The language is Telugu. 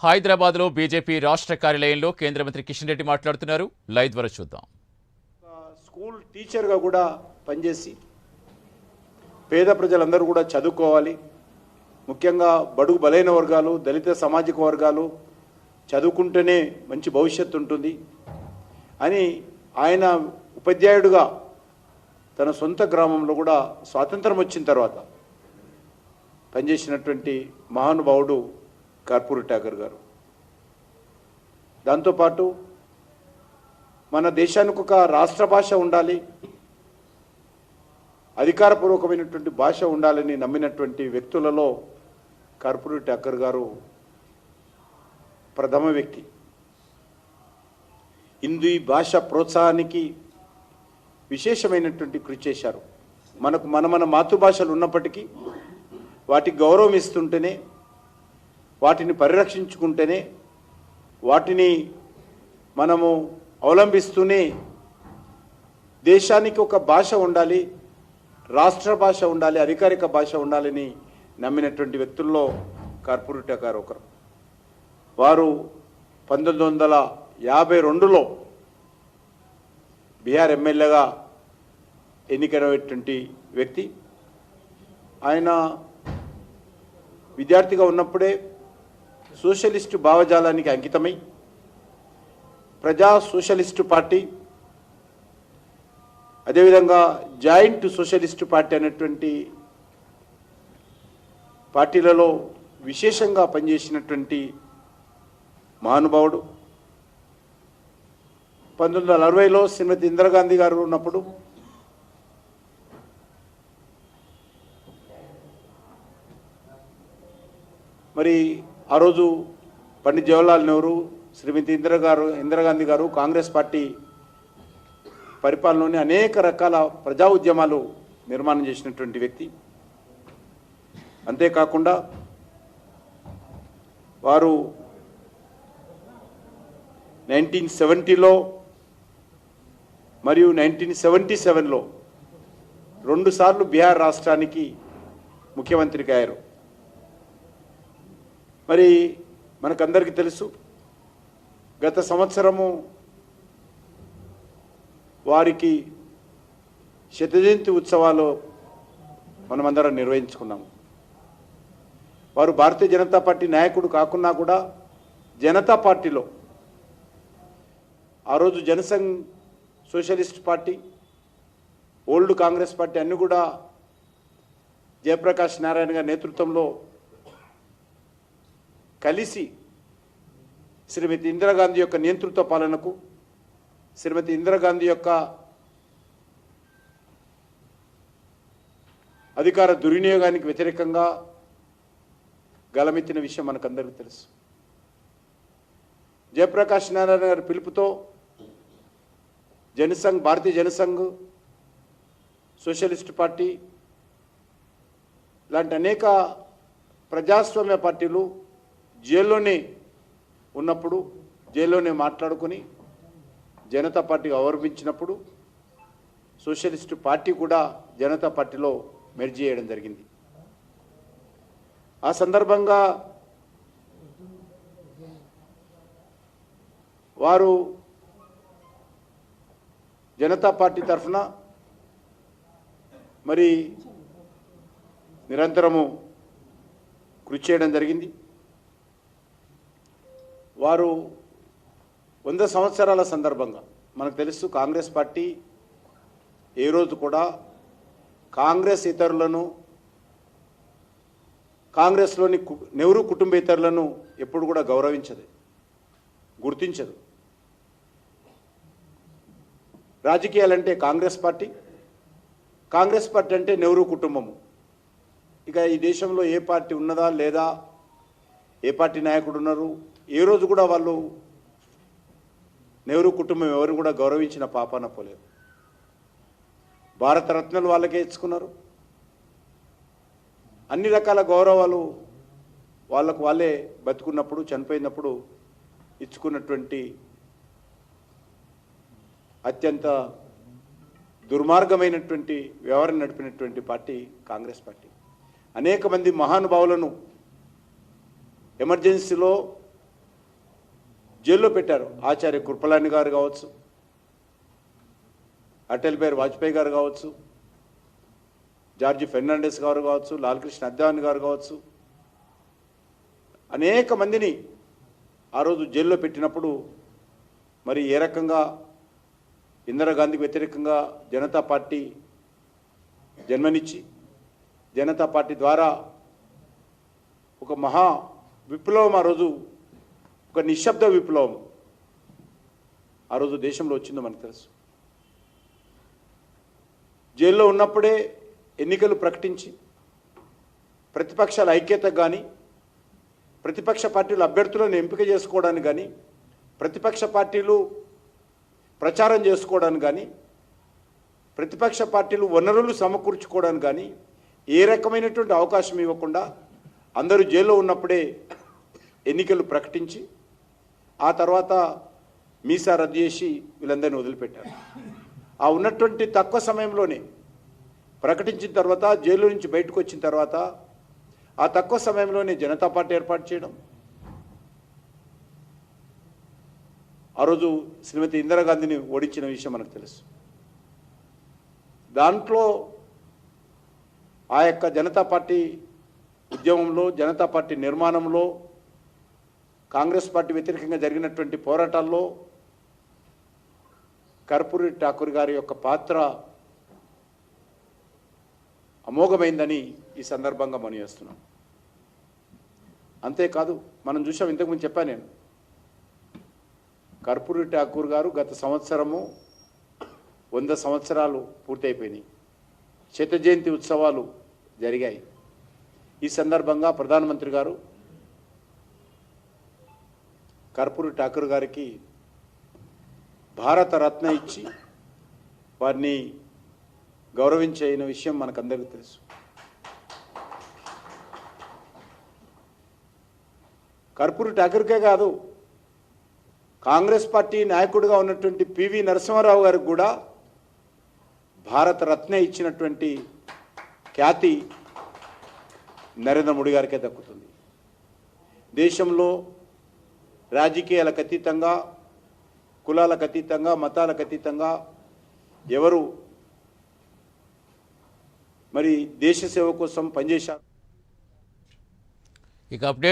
హైదరాబాద్లో బీజేపీ రాష్ట్ర కార్యాలయంలో కేంద్ర మంత్రి కిషన్ రెడ్డి మాట్లాడుతున్నారు. లైవ్ ద్వారా చూద్దాం. స్కూల్ టీచర్గా కూడా పనిచేసి పేద ప్రజలందరూ కూడా చదువుకోవాలి, ముఖ్యంగా బడుగు బలైన వర్గాలు, దళిత సామాజిక వర్గాలు చదువుకుంటేనే మంచి భవిష్యత్తు ఉంటుంది అని ఆయన ఉపాధ్యాయుడిగా తన సొంత గ్రామంలో కూడా స్వాతంత్రం వచ్చిన తర్వాత పనిచేసినటువంటి మహానుభావుడు కర్పూరి ఠాకూర్ గారు. దాంతోపాటు మన దేశానికి ఒక రాష్ట్ర భాష ఉండాలి, అధికారపూర్వకమైనటువంటి భాష ఉండాలని నమ్మినటువంటి వ్యక్తులలో కర్పూరి ఠాకూర్ గారు ప్రథమ వ్యక్తి. హిందీ భాష ప్రోత్సాహానికి విశేషమైనటువంటి కృషి చేశారు. మన మాతృభాషలు ఉన్నప్పటికీ వాటికి గౌరవం ఇస్తుంటేనే, వాటిని పరిరక్షించుకుంటేనే, వాటిని మనము అవలంబిస్తూనే దేశానికి ఒక భాష ఉండాలి, రాష్ట్ర భాష ఉండాలి, అధికారిక భాష ఉండాలని నమ్మినటువంటి వ్యక్తుల్లో కర్పూరి ఠాకూర్ ఒకరు. వారు 1952లో బీహార్ ఎమ్మెల్యేగా ఎన్నికైనటువంటి వ్యక్తి. ఆయన విద్యార్థిగా ఉన్నప్పుడే సోషలిస్టు భావజాలానికి అంకితమై ప్రజా సోషలిస్టు పార్టీ, అదేవిధంగా జాయింట్ సోషలిస్టు పార్టీ అనేటువంటి పార్టీలలో విశేషంగా పనిచేసినటువంటి మహానుభావుడు. 1960లో శ్రీమతి ఇందిరాగాంధీ గారు ఉన్నప్పుడు మరి ఆ రోజు పండిత్ జవహర్లాల్ నెహ్రూ, శ్రీమతి ఇందిరాగాంధీ గారు కాంగ్రెస్ పార్టీ పరిపాలనలోని అనేక రకాల ప్రజా ఉద్యమాలు నిర్మాణం చేసినటువంటి వ్యక్తి. అంతేకాకుండా వారు 1970లో మరియు 1977లో 2 సార్లు బీహార్ రాష్ట్రానికి ముఖ్యమంత్రిగా అయ్యారు. మరి మనకందరికీ తెలుసు, గత సంవత్సరము వారికి శతజయంతి ఉత్సవాలు మనమందరం నిర్వహించుకున్నాము. వారు భారతీయ జనతా పార్టీ నాయకుడు కాకున్నా కూడా జనతా పార్టీలో ఆ రోజు Jan Sangh, socialist party, old Congress party అన్నీ కూడా జయప్రకాష్ నారాయణ గారి నేతృత్వంలో కలిసి శ్రీమతి ఇందిరాగాంధీ యొక్క నేతృత్వ పాలనకు, శ్రీమతి ఇందిరాగాంధీ యొక్క అధికార దుర్వినియోగానికి వ్యతిరేకంగా గలమెత్తిన విషయం మనకందరికీ తెలుసు. జయప్రకాష్ నారాయణ గారి పిలుపుతో జనసంఘ్, భారతీయ జనసంఘ్, సోషలిస్ట్ పార్టీ లాంటి అనేక ప్రజాస్వామ్య పార్టీలు జైల్లోనే ఉన్నప్పుడు, జైల్లోనే మాట్లాడుకొని జనతా పార్టీకి అవలంబించినప్పుడు సోషలిస్టు పార్టీ కూడా జనతా పార్టీలో మెర్జ్ చేయడం జరిగింది. ఆ సందర్భంగా వారు జనతా పార్టీ తరఫున మరి నిరంతరము కృషి చేయడం జరిగింది. వారు 100 సంవత్సరాల సందర్భంగా మనకు తెలుసు, కాంగ్రెస్ పార్టీ ఏ రోజు కూడా కాంగ్రెస్ ఇతరులను, కాంగ్రెస్లోని నెహ్రూ కుటుంబేతరులను ఎప్పుడు కూడా గౌరవించదు, గుర్తించదు. రాజకీయాలంటే కాంగ్రెస్ పార్టీ, కాంగ్రెస్ పార్టీ అంటే నెహ్రూ కుటుంబము. ఇక ఈ దేశంలో ఏ పార్టీ ఉన్నదా లేదా, ఏ పార్టీ నాయకుడు ఉన్నారు, ఏ రోజు కూడా వాళ్ళు నెహ్రూ కుటుంబం ఎవరిని కూడా గౌరవించిన పాపాన పోలేదు. భారతరత్నాలు వాళ్ళకే ఇచ్చుకున్నారు. అన్ని రకాల గౌరవాలు వాళ్ళకు వాళ్ళే బతుకున్నప్పుడు, చనిపోయినప్పుడు ఇచ్చుకున్నటువంటి అత్యంత దుర్మార్గమైనటువంటి వ్యవహారం నడిపినటువంటి పార్టీ కాంగ్రెస్ పార్టీ. అనేక మంది మహానుభావులను ఎమర్జెన్సీలో జైల్లో పెట్టారు. ఆచార్య కృపలాని గారు కావచ్చు, అటల్ బిహారీ వాజ్పేయి గారు కావచ్చు, జార్జి ఫెర్నాండెస్ గారు కావచ్చు, లాల్కృష్ణ అద్వానీ గారు కావచ్చు, అనేక మందిని ఆ రోజు జైల్లో పెట్టినప్పుడు మరి ఏ రకంగా ఇందిరాగాంధీకి వ్యతిరేకంగా జనతా పార్టీ జన్మనిచ్చి జనతా పార్టీ ద్వారా ఒక మహా విప్లవం ఆ రోజు, ఒక నిశ్శబ్ద విప్లవం ఆ రోజు దేశంలో వచ్చిందో మనకు తెలుసు. జైల్లో ఉన్నప్పుడే ఎన్నికలు ప్రకటించి ప్రతిపక్షాల ఐక్యత కానీ, ప్రతిపక్ష పార్టీలు అభ్యర్థులను ఎంపిక చేసుకోవడానికి కానీ, ప్రతిపక్ష పార్టీలు ప్రచారం చేసుకోవడానికి కానీ, ప్రతిపక్ష పార్టీలు వనరులు సమకూర్చుకోవడానికి కానీ ఏ రకమైనటువంటి అవకాశం ఇవ్వకుండా అందరూ జైల్లో ఉన్నప్పుడే ఎన్నికలు ప్రకటించి ఆ తర్వాత మీసా రద్దు చేసి వీళ్ళందరినీ వదిలిపెట్టారు. ఆ ఉన్నటువంటి తక్కువ సమయంలోనే ప్రకటించిన తర్వాత, జైలు నుంచి బయటకు వచ్చిన తర్వాత ఆ తక్కువ సమయంలోనే జనతా పార్టీ ఏర్పాటు చేయడం, ఆ రోజు శ్రీమతి ఇందిరాగాంధీని ఓడించిన విషయం మనకు తెలుసు. దాంట్లో ఆ యొక్క జనతా పార్టీ ఉద్యమంలో, జనతా పార్టీ నిర్మాణంలో, కాంగ్రెస్ పార్టీ వ్యతిరేకంగా జరిగినటువంటి పోరాటాల్లో కర్పూరి ఠాకూర్ గారి యొక్క పాత్ర అమోఘమైందని ఈ సందర్భంగా మనం చేస్తున్నాం. అంతేకాదు, మనం చూసాం, ఇంతకుముందు చెప్పాను నేను, కర్పూరి ఠాకూర్ గారు గత సంవత్సరము 100 సంవత్సరాలు పూర్తయిపోయినాయి. శత జయంతి ఉత్సవాలు జరిగాయి. ఈ సందర్భంగా ప్రధానమంత్రి గారు కర్పూరి ఠాకూర్ గారికి భారత రత్న ఇచ్చి వారిని గౌరవించిన విషయం మనకందరికీ తెలుసు. కర్పూరి ఠాకూర్కే కాదు, కాంగ్రెస్ పార్టీ నాయకుడిగా ఉన్నటువంటి పివి నరసింహారావు గారికి కూడా భారత రత్న ఇచ్చినటువంటి ఖ్యాతి నరేంద్ర మోడీ గారికే దక్కుతుంది. దేశంలో రాజకీయాలకు అతీతంగా, కులాలకు అతీతంగా, మతాలకు అతీతంగా ఎవరు మరి దేశ సేవ కోసం పనిచేశారు. ఇక అప్డేట్